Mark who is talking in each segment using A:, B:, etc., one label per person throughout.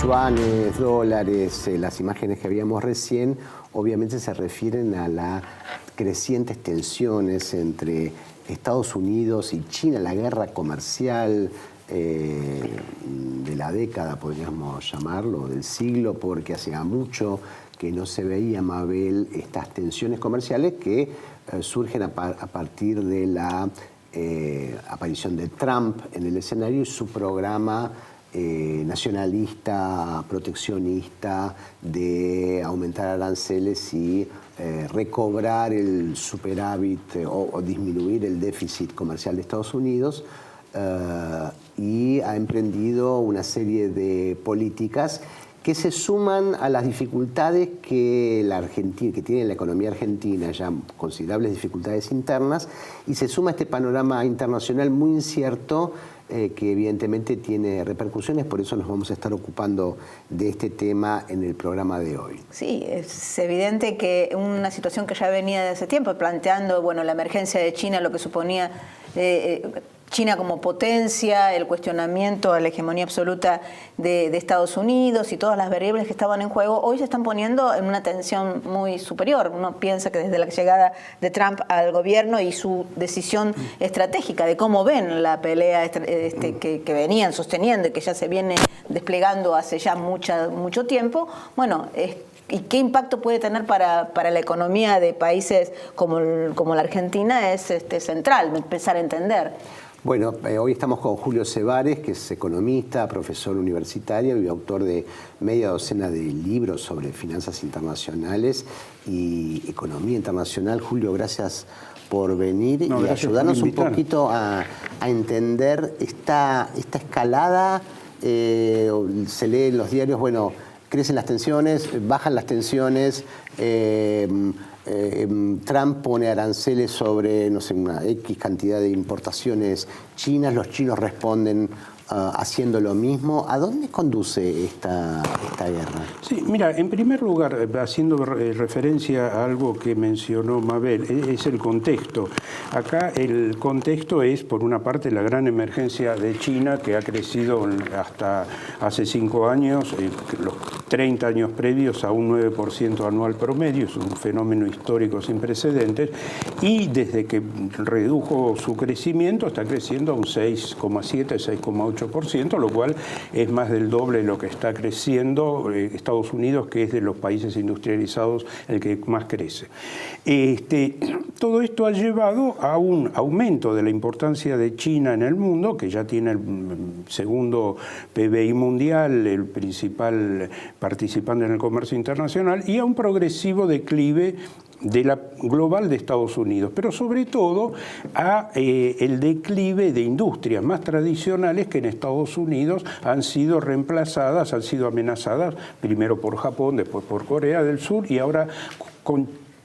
A: yuanes, dólares, las imágenes que habíamos recién, obviamente se refieren a las crecientes tensiones entre Estados Unidos y China, la guerra comercial de la década, podríamos llamarlo, del siglo, porque hacía mucho que no se veía, Mabel, estas tensiones comerciales que surgen a partir de la aparición de Trump en el escenario y su programa nacionalista, proteccionista, de aumentar aranceles y recobrar el superávit o disminuir el déficit comercial de Estados Unidos, y ha emprendido una serie de políticas que se suman a las dificultades que tiene la economía argentina, ya considerables dificultades internas, y se suma a este panorama internacional muy incierto, que evidentemente tiene repercusiones. Por eso nos vamos a estar ocupando de este tema en el programa de hoy.
B: Sí, es evidente que una situación que ya venía de hace tiempo, planteando la emergencia de China, lo que suponía China como potencia, el cuestionamiento a la hegemonía absoluta de Estados Unidos y todas las variables que estaban en juego, hoy se están poniendo en una tensión muy superior. Uno piensa que desde la llegada de Trump al gobierno y su decisión estratégica de cómo ven la pelea que venían sosteniendo y que ya se viene desplegando hace ya mucho tiempo, ¿y qué impacto puede tener para la economía de países como la Argentina? Es central empezar a entender.
A: Bueno, hoy estamos con Julio Sevares, que es economista, profesor universitario y autor de media docena de libros sobre finanzas internacionales y economía internacional. Julio, gracias por venir y ayudarnos un poquito a entender esta escalada. Se lee en los diarios, crecen las tensiones, bajan las tensiones, Trump pone aranceles sobre, una X cantidad de importaciones chinas, los chinos responden haciendo lo mismo. ¿A dónde conduce esta guerra?
C: Sí, mira, en primer lugar, haciendo referencia a algo que mencionó Mabel, es el contexto. Acá el contexto es, por una parte, la gran emergencia de China, que ha crecido hasta hace 5 años, los 30 años previos a un 9% anual promedio, es un fenómeno histórico sin precedentes, y desde que redujo su crecimiento está creciendo a un 6,7, 6,8%, lo cual es más del doble de lo que está creciendo Estados Unidos, que es de los países industrializados el que más crece. Todo esto ha llevado a un aumento de la importancia de China en el mundo, que ya tiene el segundo PBI mundial, el principal participante en el comercio internacional, y a un progresivo declive de la global de Estados Unidos, pero sobre todo a el declive de industrias más tradicionales que en Estados Unidos han sido reemplazadas, han sido amenazadas primero por Japón, después por Corea del Sur y ahora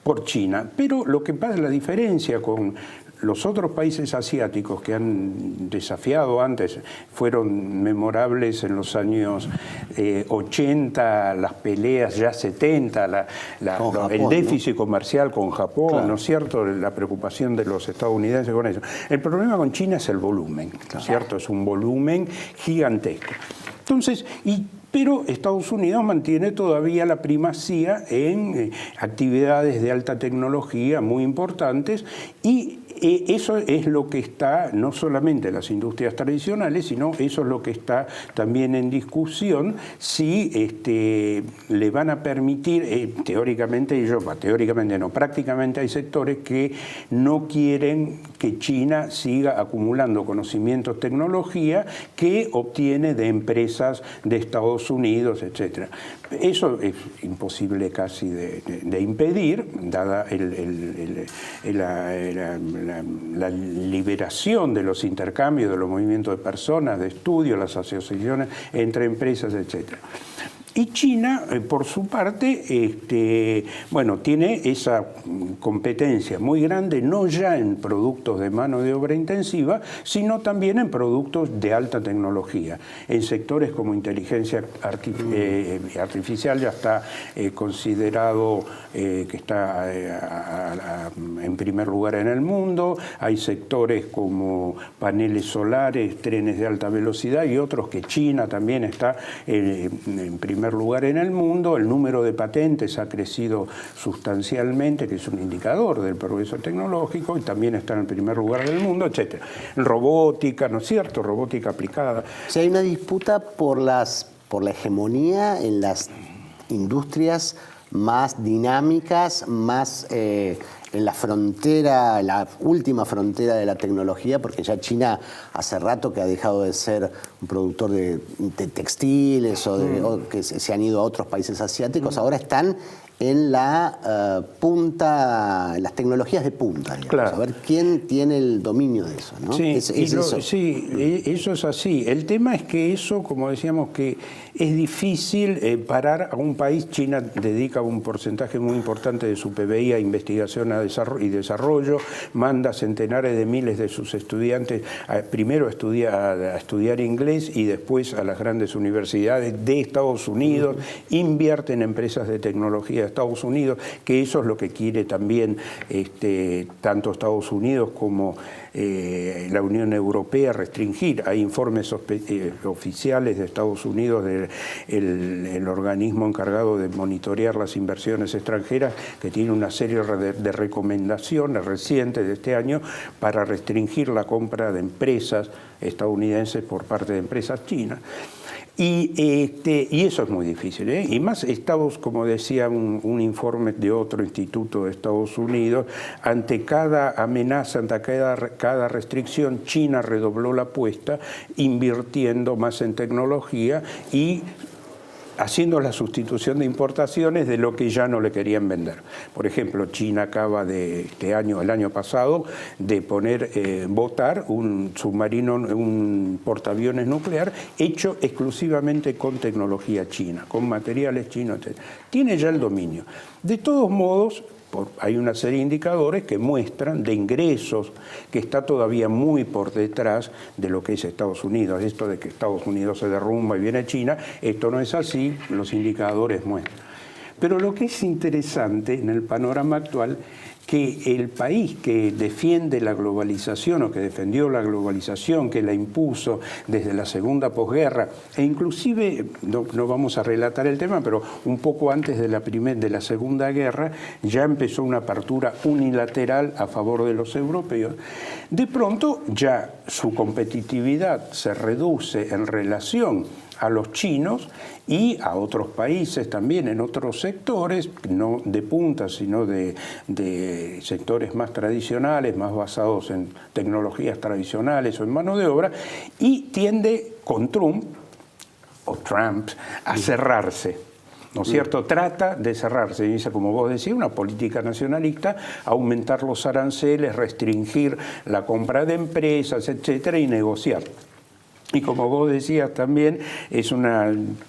C: por China. Pero lo que pasa, la diferencia con los otros países asiáticos que han desafiado antes, fueron memorables en los años 80, las peleas ya 70,
A: Japón,
C: el déficit, ¿no?, comercial con Japón,
A: claro,
C: ¿no es cierto?, la preocupación de los estadounidenses con eso. El problema con China es el volumen, claro, ¿cierto? Es un volumen gigantesco. Entonces, pero Estados Unidos mantiene todavía la primacía en actividades de alta tecnología muy importantes, y eso es lo que está, no solamente en las industrias tradicionales, sino eso es lo que está también en discusión, si le van a permitir, teóricamente no, prácticamente hay sectores que no quieren que China siga acumulando conocimientos, tecnología que obtiene de empresas de Estados Unidos, etc. Eso es imposible casi de impedir, dada la liberación de los intercambios, de los movimientos de personas, de estudios, las asociaciones entre empresas, etc. Y China, por su parte, bueno, tiene esa competencia muy grande, no ya en productos de mano de obra intensiva, sino también en productos de alta tecnología. En sectores como inteligencia artificial ya está considerado que está en primer lugar en el mundo. Hay sectores como paneles solares, trenes de alta velocidad y otros que China también está en primer lugar en el mundo. El número de patentes ha crecido sustancialmente, que es un indicador del progreso tecnológico, y también está en el primer lugar del mundo, etc. Robótica, ¿no es cierto? Robótica aplicada.
A: O sea, hay una disputa por la hegemonía en las industrias más dinámicas, más en la frontera, la última frontera de la tecnología, porque ya China hace rato que ha dejado de ser un productor de textiles o que se han ido a otros países asiáticos, ahora están en la punta, las tecnologías de punta, digamos. Claro. A ver quién tiene el dominio de eso, ¿no?
C: Sí,
A: eso.
C: Sí, eso es así. El tema es que eso, como decíamos, que es difícil parar a un país. China dedica un porcentaje muy importante de su PBI a investigación y desarrollo, manda centenares de miles de sus estudiantes primero a estudiar inglés y después a las grandes universidades de Estados Unidos, invierte en empresas de tecnología de Estados Unidos, que eso es lo que quiere también tanto Estados Unidos como la Unión Europea restringir. Hay informes oficiales de Estados Unidos, el organismo encargado de monitorear las inversiones extranjeras, que tiene una serie de recomendaciones recientes de este año para restringir la compra de empresas estadounidenses por parte de empresas chinas. Y eso es muy difícil, ¿eh? Y más Estados, como decía un informe de otro instituto de Estados Unidos, ante cada amenaza, ante cada restricción, China redobló la apuesta, invirtiendo más en tecnología y haciendo la sustitución de importaciones de lo que ya no le querían vender. Por ejemplo, China acaba de el año pasado, de votar un submarino, un portaaviones nuclear hecho exclusivamente con tecnología china, con materiales chinos, etc. Tiene ya el dominio. De todos modos, hay una serie de indicadores que muestran de ingresos que está todavía muy por detrás de lo que es Estados Unidos. Esto de que Estados Unidos se derrumba y viene China, esto no es así, los indicadores muestran. Pero lo que es interesante en el panorama actual, que el país que defiende la globalización o que defendió la globalización, que la impuso desde la segunda posguerra, e inclusive, no vamos a relatar el tema, pero un poco antes de la Segunda Guerra, ya empezó una apertura unilateral a favor de los europeos. De pronto ya su competitividad se reduce en relación a los chinos y a otros países también en otros sectores, no de punta, sino de sectores más tradicionales, más basados en tecnologías tradicionales o en mano de obra, y tiende con Trump a cerrarse. ¿No es cierto? Trata de cerrarse, dice, como vos decís, una política nacionalista, aumentar los aranceles, restringir la compra de empresas, etcétera, y negociar. Y como vos decías también,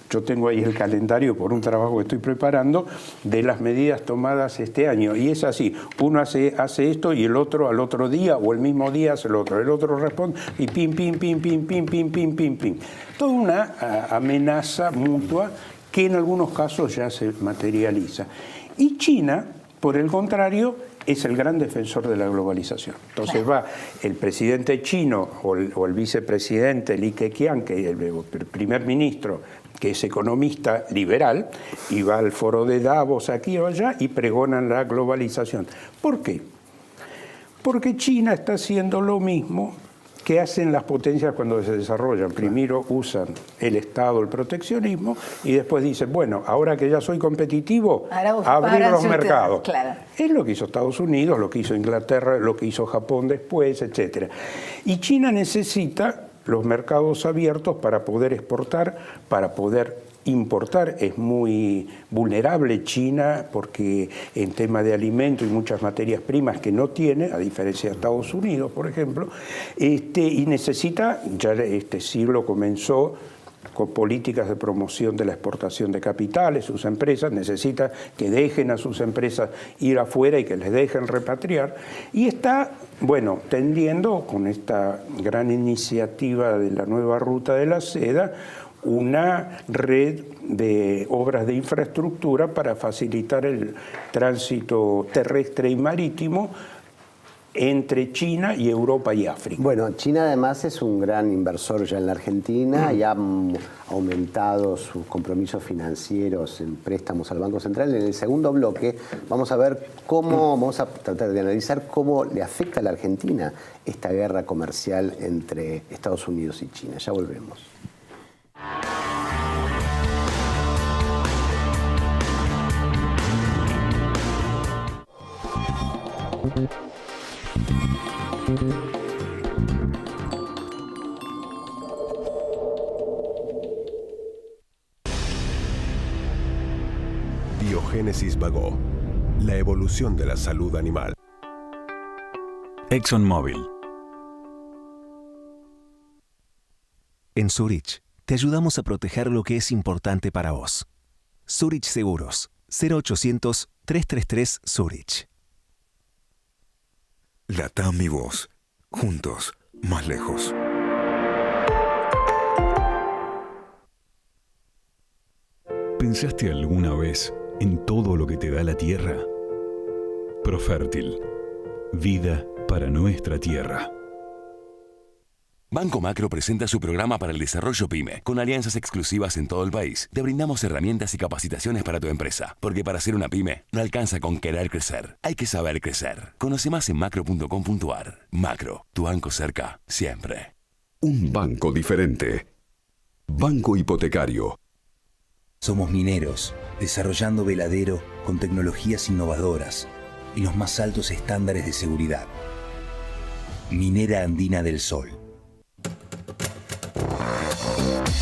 C: yo tengo ahí el calendario por un trabajo que estoy preparando de las medidas tomadas este año. Y es así, uno hace esto y el otro al otro día o el mismo día hace el otro responde y pim, pim, pim, pim, pim, pim, pim, pim, pim. Toda una amenaza mutua que en algunos casos ya se materializa. Y China, por el contrario, es el gran defensor de la globalización. Entonces va el presidente chino o el vicepresidente Li Keqiang, que es el primer ministro, que es economista liberal, y va al foro de Davos aquí o allá y pregonan la globalización. ¿Por qué? Porque China está haciendo lo mismo que hacen las potencias cuando se desarrollan. Primero usan el Estado, el proteccionismo, y después dicen, bueno, ahora que ya soy competitivo, abrir los mercados. Claro. Es lo que hizo Estados Unidos, lo que hizo Inglaterra, lo que hizo Japón después, etc. Y China necesita los mercados abiertos para poder exportar, para poder importar. Es muy vulnerable China porque en tema de alimentos y muchas materias primas que no tiene, a diferencia de Estados Unidos, por ejemplo, y necesita, ya este siglo comenzó con políticas de promoción de la exportación de capitales, sus empresas, necesita que dejen a sus empresas ir afuera y que les dejen repatriar, y está, bueno, tendiendo con esta gran iniciativa de la nueva ruta de la seda, una red de obras de infraestructura para facilitar el tránsito terrestre y marítimo entre China y Europa y África.
A: Bueno, China además es un gran inversor ya en la Argentina y ha aumentado sus compromisos financieros en préstamos al Banco Central. En el segundo bloque vamos a tratar de analizar cómo le afecta a la Argentina esta guerra comercial entre Estados Unidos y China. Ya volvemos.
D: Biogénesis Vagó, la evolución de la salud animal.
E: ExxonMobil. En Zurich, te ayudamos a proteger lo que es importante para vos. Zurich Seguros, 0800-333 Zurich.
D: LATAM y vos, juntos, más lejos. ¿Pensaste alguna vez en todo lo que te da la tierra? Profértil, vida para nuestra tierra.
F: Banco Macro presenta su programa para el desarrollo PYME. Con alianzas exclusivas en todo el país, te brindamos herramientas y capacitaciones para tu empresa. Porque para ser una PYME, no alcanza con querer crecer. Hay que saber crecer. Conoce más en macro.com.ar. Macro, tu banco cerca, siempre.
D: Un banco diferente. Banco Hipotecario.
G: Somos mineros, desarrollando veladero con tecnologías innovadoras y los más altos estándares de seguridad. Minera Andina del Sol.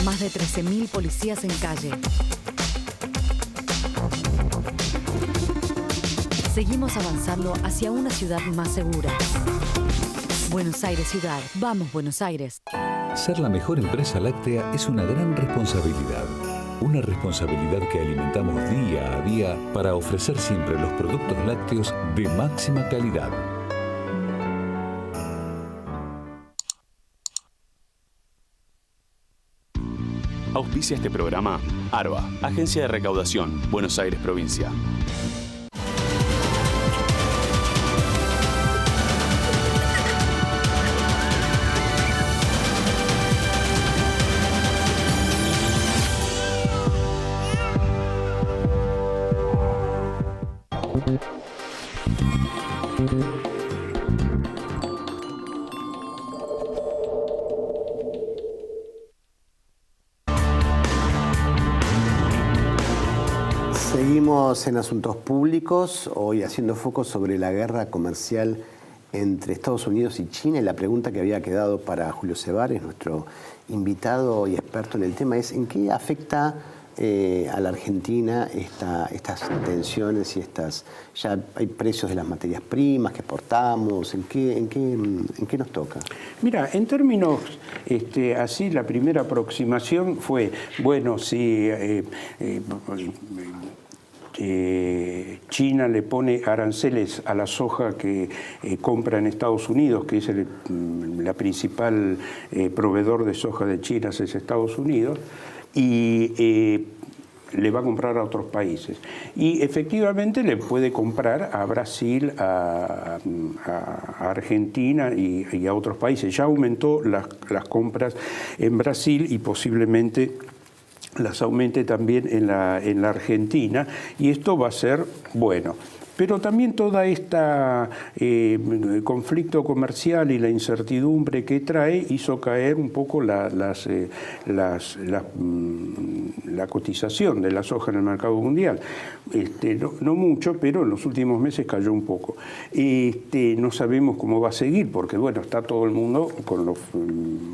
H: Más de 13.000 policías en calle. Seguimos avanzando hacia una ciudad más segura. Buenos Aires Ciudad. Vamos, Buenos Aires.
I: Ser la mejor empresa láctea es una gran responsabilidad.
D: Una responsabilidad que alimentamos día a día para ofrecer siempre los productos lácteos de máxima calidad.
I: Auspicia este programa ARBA, Agencia de Recaudación, Buenos Aires, Provincia.
A: Seguimos en Asuntos Públicos, hoy haciendo foco sobre la guerra comercial entre Estados Unidos y China. Y la pregunta que había quedado para Julio Sebares, nuestro invitado y experto en el tema, es ¿en qué afecta a la Argentina estas tensiones y ya hay precios de las materias primas que exportamos? ¿En qué nos toca?
C: Mira, en términos así, la primera aproximación fue, bueno, si China le pone aranceles a la soja que compra en Estados Unidos, que es la principal proveedor de soja de China, es Estados Unidos, y le va a comprar a otros países. Y efectivamente le puede comprar a Brasil, a Argentina y a otros países. Ya aumentó las compras en Brasil y posiblemente las aumente también en la Argentina, y esto va a ser bueno. Pero también toda esta conflicto comercial y la incertidumbre que trae hizo caer un poco la cotización de la soja en el mercado mundial. No mucho, pero en los últimos meses cayó un poco. No sabemos cómo va a seguir, porque bueno, está todo el mundo con los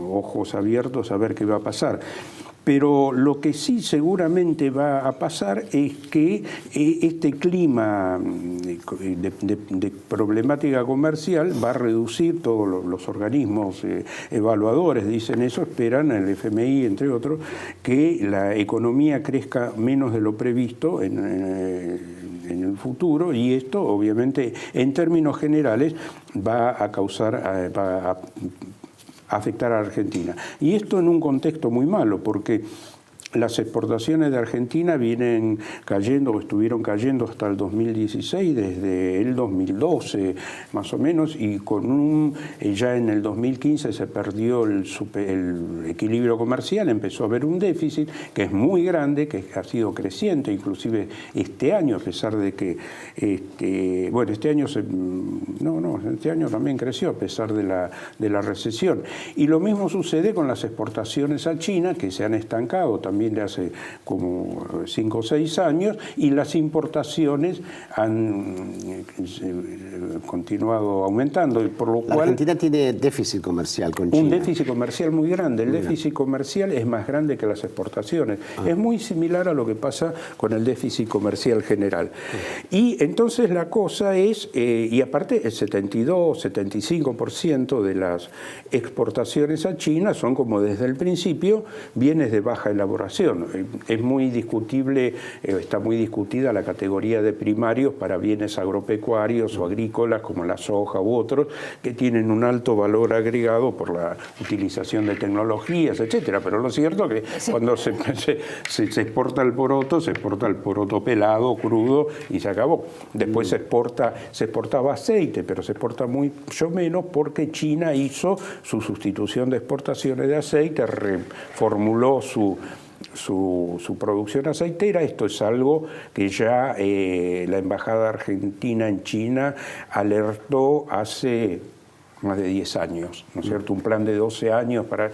C: ojos abiertos a ver qué va a pasar. Pero lo que sí seguramente va a pasar es que este clima de problemática comercial va a reducir todos los organismos evaluadores, dicen eso, esperan, el FMI entre otros, que la economía crezca menos de lo previsto en el futuro, y esto obviamente en términos generales va a causar, va a afectar a Argentina. Y esto en un contexto muy malo, porque las exportaciones de Argentina vienen cayendo o estuvieron cayendo hasta el 2016, desde el 2012 más o menos, y ya en el 2015 se perdió el equilibrio comercial, empezó a haber un déficit que es muy grande, que ha sido creciente, inclusive este año, a pesar de que, este año también creció a pesar de la recesión. Y lo mismo sucede con las exportaciones a China, que se han estancado también de hace como 5 o 6 años, y las importaciones han continuado aumentando, por lo cual
A: Argentina tiene déficit comercial con China.
C: Un déficit comercial muy grande. El déficit comercial es más grande que las exportaciones. Es muy similar a lo que pasa con el déficit comercial general. Y entonces la cosa es, y aparte el 72-75% de las exportaciones a China son, como desde el principio, bienes de baja elaboración. Es muy discutible, está muy discutida la categoría de primarios para bienes agropecuarios o agrícolas como la soja u otros, que tienen un alto valor agregado por la utilización de tecnologías, etcétera. Pero lo cierto es que cuando se exporta el poroto pelado, crudo, y se acabó. Después se exportaba aceite, pero se exporta mucho menos porque China hizo su sustitución de exportaciones de aceite, reformuló su producción aceitera. Esto es algo que ya la Embajada Argentina en China alertó hace más de 10 años, ¿no es cierto? Un plan de 12 años para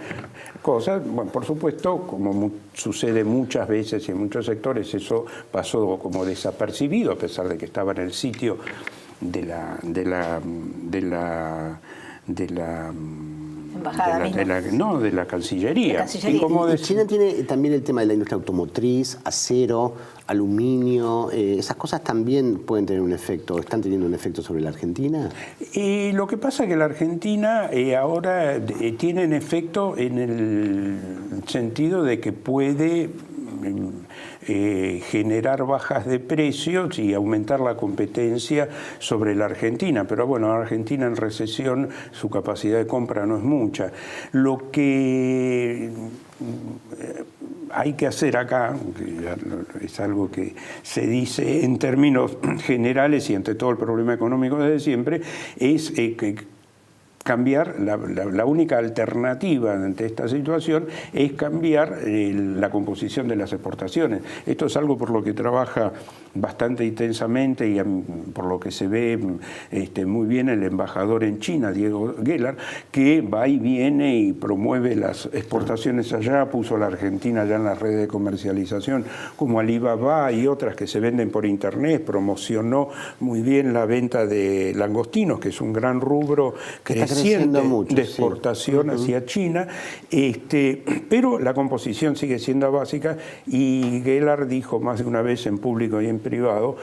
C: cosas. Bueno, por supuesto, como sucede muchas veces y en muchos sectores, eso pasó como desapercibido, a pesar de que estaba en el sitio de la
B: Embajada
C: de la Cancillería.
A: Y China tiene también el tema de la industria automotriz, acero, aluminio. ¿Esas cosas también pueden tener un efecto, están teniendo un efecto sobre la Argentina?
C: Y lo que pasa es que la Argentina ahora tiene un efecto en el sentido de que puede generar bajas de precios y aumentar la competencia sobre la Argentina. Pero bueno, la Argentina en recesión, su capacidad de compra no es mucha. Lo que hay que hacer acá, que es algo que se dice en términos generales y ante todo el problema económico desde siempre, es que cambiar, la única alternativa ante esta situación es cambiar la composición de las exportaciones. Esto es algo por lo que trabaja bastante intensamente y por lo que se ve muy bien el embajador en China, Diego Gellar, que va y viene y promueve las exportaciones allá, puso a la Argentina ya en las redes de comercialización como Alibaba y otras que se venden por internet, promocionó muy bien la venta de langostinos, que es un gran rubro creciente mucho, de exportación hacia China, pero la composición sigue siendo básica y Gellar dijo más de una vez en público y en privado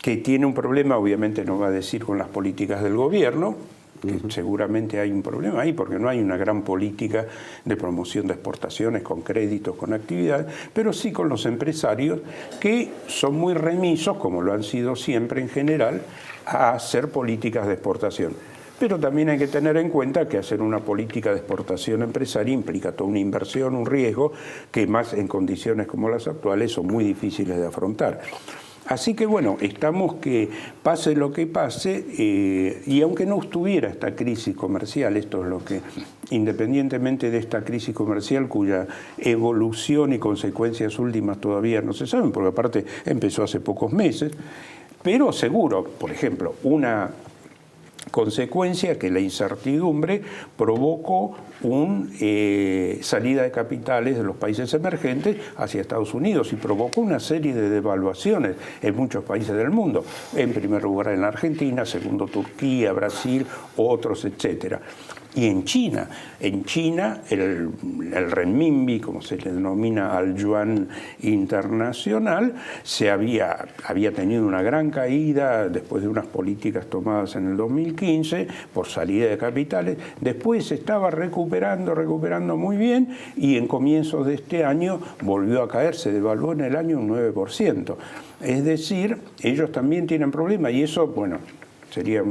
C: que tiene un problema, obviamente no va a decir con las políticas del gobierno, que seguramente hay un problema ahí porque no hay una gran política de promoción de exportaciones con créditos, con actividad, pero sí con los empresarios que son muy remisos, como lo han sido siempre en general, a hacer políticas de exportación. Pero también hay que tener en cuenta que hacer una política de exportación empresaria implica toda una inversión, un riesgo, que más en condiciones como las actuales son muy difíciles de afrontar. Así que bueno, estamos que pase lo que pase, y aunque no estuviera esta crisis comercial, esto es lo que, independientemente de esta crisis comercial cuya evolución y consecuencias últimas todavía no se saben, porque aparte empezó hace pocos meses, pero seguro, por ejemplo, una consecuencia que la incertidumbre provocó una salida de capitales de los países emergentes hacia Estados Unidos y provocó una serie de devaluaciones en muchos países del mundo. En primer lugar en la Argentina, segundo Turquía, Brasil, otros, etcétera. Y en China el renminbi, como se le denomina al yuan internacional, había tenido una gran caída después de unas políticas tomadas en el 2015 por salida de capitales. Después se estaba recuperando muy bien y en comienzos de este año volvió a caer, se devaluó en el año un 9%. Es decir, ellos también tienen problemas y eso, bueno, sería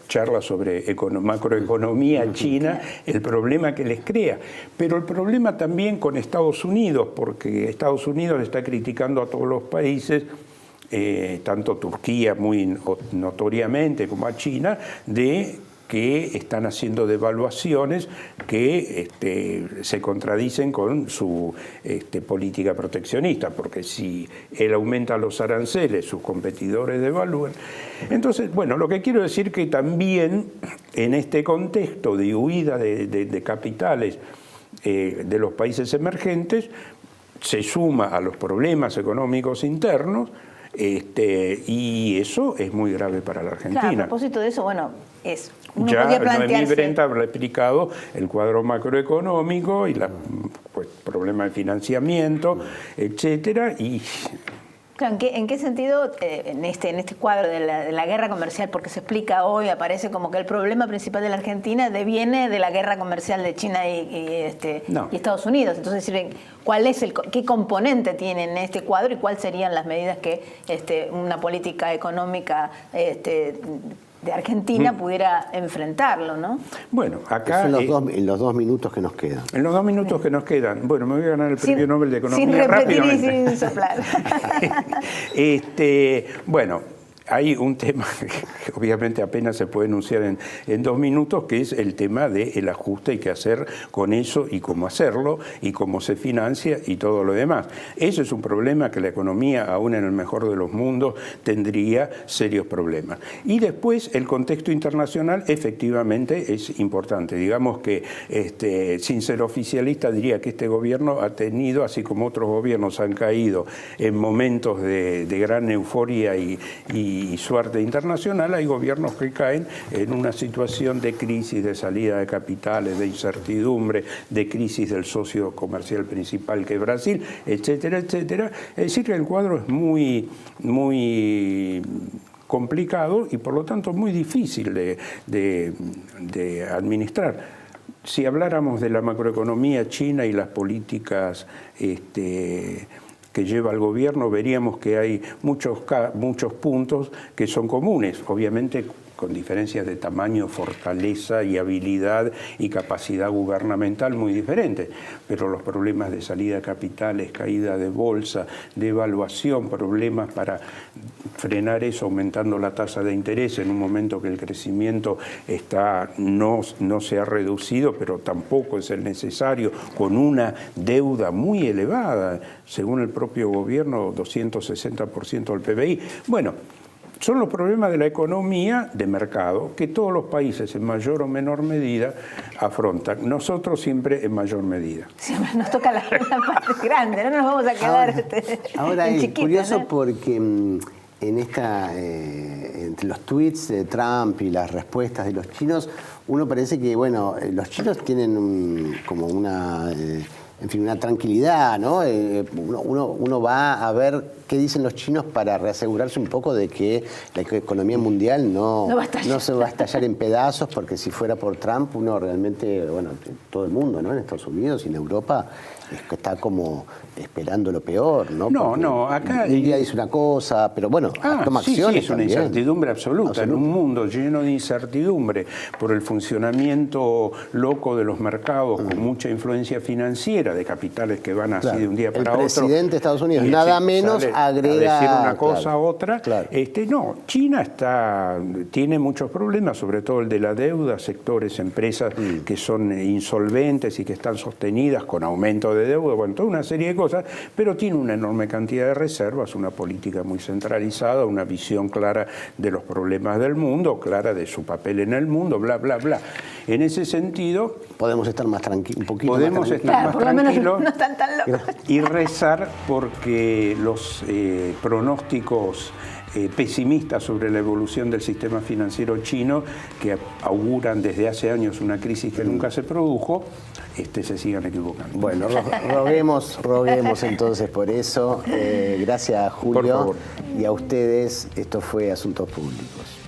C: charla sobre macroeconomía china, el problema que les crea. Pero el problema también con Estados Unidos, porque Estados Unidos está criticando a todos los países, tanto Turquía muy notoriamente como a China, de que están haciendo devaluaciones que se contradicen con su política proteccionista, porque si él aumenta los aranceles, sus competidores devalúan. Entonces, bueno, lo que quiero decir que también en este contexto de huida de capitales de los países emergentes, se suma a los problemas económicos internos, y eso es muy grave para la Argentina.
B: Claro, a propósito de eso, bueno, uno
C: ya
B: podría plantearse...
C: Noemí Brenta habrá explicado el cuadro macroeconómico y problema de financiamiento, etcétera, y...
B: Claro, ¿en qué sentido en este cuadro de la guerra comercial, porque se explica hoy, aparece como que el problema principal de la Argentina deviene de la guerra comercial de China y Estados Unidos? Entonces, ¿qué componente tiene en este cuadro y cuáles serían las medidas que una política económica de Argentina pudiera enfrentarlo, ¿no?
C: Bueno, acá...
A: En los 2 minutos que nos quedan.
C: En los 2 minutos que nos quedan. Bueno, me voy a ganar el Premio Nobel de Economía
B: sin repetir
C: rápidamente.
B: Y sin soplar.
C: Bueno, hay un tema que obviamente apenas se puede enunciar en 2 minutos, que es el tema del ajuste y qué hacer con eso y cómo hacerlo y cómo se financia y todo lo demás. Eso es un problema que la economía, aún en el mejor de los mundos, tendría serios problemas. Y después el contexto internacional efectivamente es importante. Digamos que sin ser oficialista diría que este gobierno ha tenido, así como otros gobiernos han caído en momentos de gran euforia y suerte internacional, hay gobiernos que caen en una situación de crisis, de salida de capitales, de incertidumbre, de crisis del socio comercial principal que es Brasil, etcétera, etcétera. Es decir, que el cuadro es muy complicado y por lo tanto muy difícil de administrar. Si habláramos de la macroeconomía china y las políticas que lleva el gobierno, veríamos que hay muchos puntos que son comunes, obviamente con diferencias de tamaño, fortaleza y habilidad y capacidad gubernamental muy diferentes, pero los problemas de salida de capitales, caída de bolsa, devaluación, problemas para frenar eso aumentando la tasa de interés en un momento que el crecimiento no se ha reducido, pero tampoco es el necesario, con una deuda muy elevada, según el propio gobierno, 260% del PBI. Bueno, son los problemas de la economía de mercado que todos los países en mayor o menor medida afrontan. Nosotros siempre en mayor medida.
B: Siempre nos toca la parte grande, no nos vamos a quedar
A: ahora
B: en
A: es
B: chiquito,
A: curioso, ¿no? Porque entre los tweets de Trump y las respuestas de los chinos, uno parece que, bueno, los chinos tienen como una tranquilidad, ¿no? Uno va a ver qué dicen los chinos para reasegurarse un poco de que la economía mundial no se va a estallar en pedazos, porque si fuera por Trump, uno realmente, bueno, todo el mundo, ¿no? En Estados Unidos y en Europa está como esperando lo peor, ¿no?
C: No, acá...
A: Un día dice una cosa, pero bueno, toma acciones.
C: Sí, es una incertidumbre absoluta. En un mundo lleno de incertidumbre por el funcionamiento loco de los mercados, con mucha influencia financiera, de capitales que van así de un día para otro.
A: El presidente de Estados Unidos, nada menos, agrega...
C: A decir una cosa a otra.
A: Claro.
C: No, China tiene muchos problemas, sobre todo el de la deuda, sectores, empresas que son insolventes y que están sostenidas con aumento de deuda, bueno, toda una serie de cosas, pero tiene una enorme cantidad de reservas, una política muy centralizada, una visión clara de los problemas del mundo, clara de su papel en el mundo, bla, bla, bla. En ese sentido...
A: Podemos estar más tranquilos, un poquito
C: podemos
A: más
C: estar más
B: por lo menos
C: tranquilos
B: no están tan locos.
C: y rezar porque los pronósticos pesimistas sobre la evolución del sistema financiero chino, que auguran desde hace años una crisis que nunca se produjo, se sigan equivocando.
A: Bueno, roguemos entonces por eso. Gracias, Julio.
C: Por favor.
A: Y a ustedes, esto fue Asuntos Públicos.